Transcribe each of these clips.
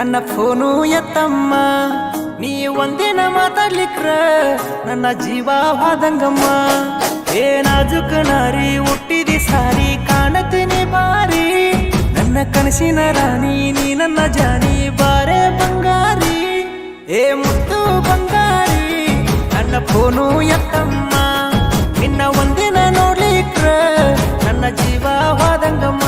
ನನ್ನ ಫೋನು ಎತ್ತಮ್ಮ, ನೀ ಒಂದಿನ ಮಾತಾಡ್ಲಿಕ್ರ ನನ್ನ ಜೀವ ಹಾದಂಗಮ್ಮ. ಏನಾಜುಕ ನಾರಿ ಹುಟ್ಟಿದಿ ಸಾರಿ, ಕಾಣತೀನಿ ಬಾರಿ ನನ್ನ ಕನಸಿನ ರಾಣಿ, ನೀ ನನ್ನ ಜಾನಿ ಬಾರೆ ಬಂಗಾರಿ. ಏ ಮುತ್ತು ಬಂಗಾರಿ ನನ್ನ ಫೋನು ಎತ್ತಮ್ಮ, ನಿನ್ನ ಒಂದಿನ ನೋಡ್ಲಿಕ್ರ ನನ್ನ ಜೀವ ಹಾದಂಗಮ್ಮ.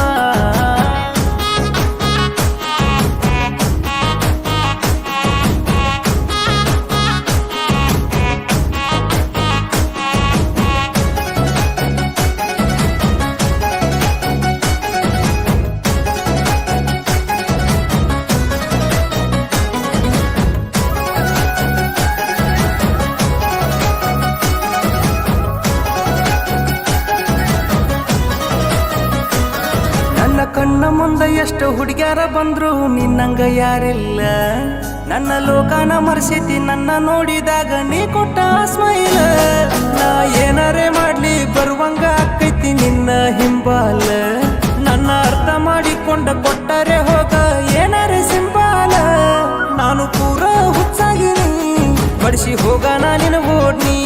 ನನ್ನ ಕಣ್ಣ ಮುಂದೆ ಎಷ್ಟು ಹುಡುಗ್ಯಾರ ಬಂದ್ರು ನಿನ್ನಂಗ ಯಾರಿಲ್ಲ. ನನ್ನ ಲೋಕಾನ ಮರ್ಸಿತಿ ನನ್ನ ನೋಡಿದಾಗ ನೀ ಕೊಟ್ಟ ಸ್ಮೈಲ. ನಾ ಏನಾರೇ ಮಾಡ್ಲಿ ಬರುವಂಗ ಆಕೈತಿ ನಿನ್ನ ಹಿಂಬಾಲ. ನನ್ನ ಅರ್ಥ ಮಾಡಿಕೊಂಡ ಕೊಟ್ಟರೆ ಹೋಗ ಏನಾರೇ ಸಿಂಬಾಲ. ನಾನು ಪೂರ ಹುಚ್ಚಾಗಿನಿ ಬಡಿಸಿ ಹೋಗ ನಾನಿನ ಓಡ್ನಿ.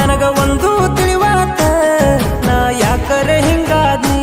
ನನಗ ಒಂದು ತಿಳಿವಾತ ನಾ ಯಾಕರೆ ಹಿಂಗಾದ್ನಿ.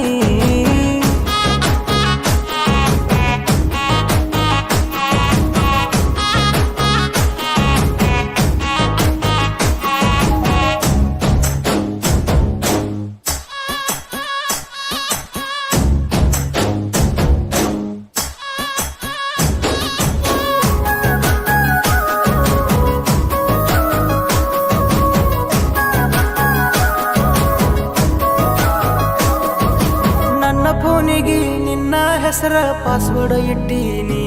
ಫೋನಿಗೆ ನಿನ್ನ ಹೆಸರ ಪಾಸ್ವರ್ಡ್ ಇಟ್ಟೀನಿ,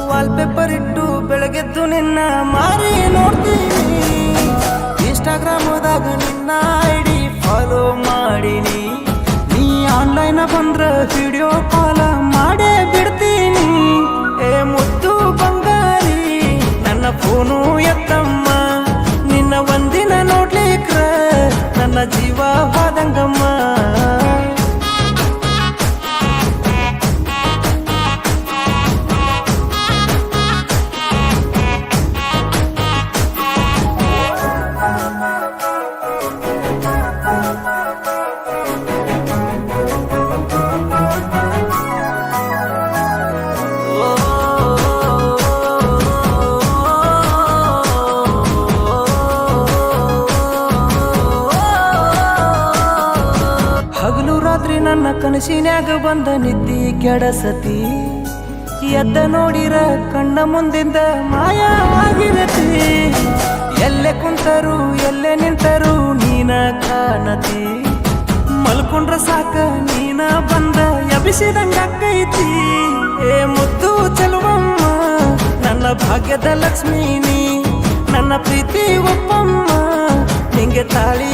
ವಾಲ್ಪೇಪರ್ ಇಟ್ಟು ಬೆಳಗೆದ್ದು ನಿನ್ನ ಮಾರಿ ನೋಡ್ತೀನಿ. ಇನ್ಸ್ಟಾಗ್ರಾಮದಾಗ ನಿನ್ನ ಐಡಿ ಫಾಲೋ ಮಾಡೀನಿ, ನೀ ಆನ್ಲೈನ್ ಬಂದ್ರ ವಿಡಿಯೋ ಕಾಲ ಮಾಡೇ ಬಿಡ್ತೀನಿ. ಏ ಮುದ್ದು ಬಂಗಾರಿ ನನ್ನ ಫೋನು ಎತ್ತಮ್ಮ, ನಿನ್ನ ಒಂದಿನ ನೋಡ್ಲಿಕ್ರ ನನ್ನ ಜೀವ ಹಾದಂಗಮ್ಮ. ಹಗಲು ರಾತ್ರಿ ನನ್ನ ಕನಸಿನ್ಯಾಗ ಬಂದ ನಿದ್ದಿ ಕೆಡಸತಿ. ಎದ್ದ ನೋಡಿರ ಕಣ್ಣ ಮುಂದಿಂದ ಮಾಯ ಆಗಿರತಿ. ಎಲ್ಲೆ ಕುಂತರು ಎಲ್ಲೆ ನಿಂತರು ನೀನ ಕಾಣತಿ. ಮಲ್ಕೊಂಡ್ರ ಸಾಕ ನೀನ ಬಂದ ಎಬಿಸಿದಂಗ ಅಕ್ಕೈತಿ. ಏ ಮುದ್ದು ಚೆಲುವಮ್ಮ ನನ್ನ ಭಾಗ್ಯದ ಲಕ್ಷ್ಮೀನಿ, ನನ್ನ ಪ್ರೀತಿ ಒಪ್ಪಮ್ಮ ನಿಂಗೆ ತಾಳಿ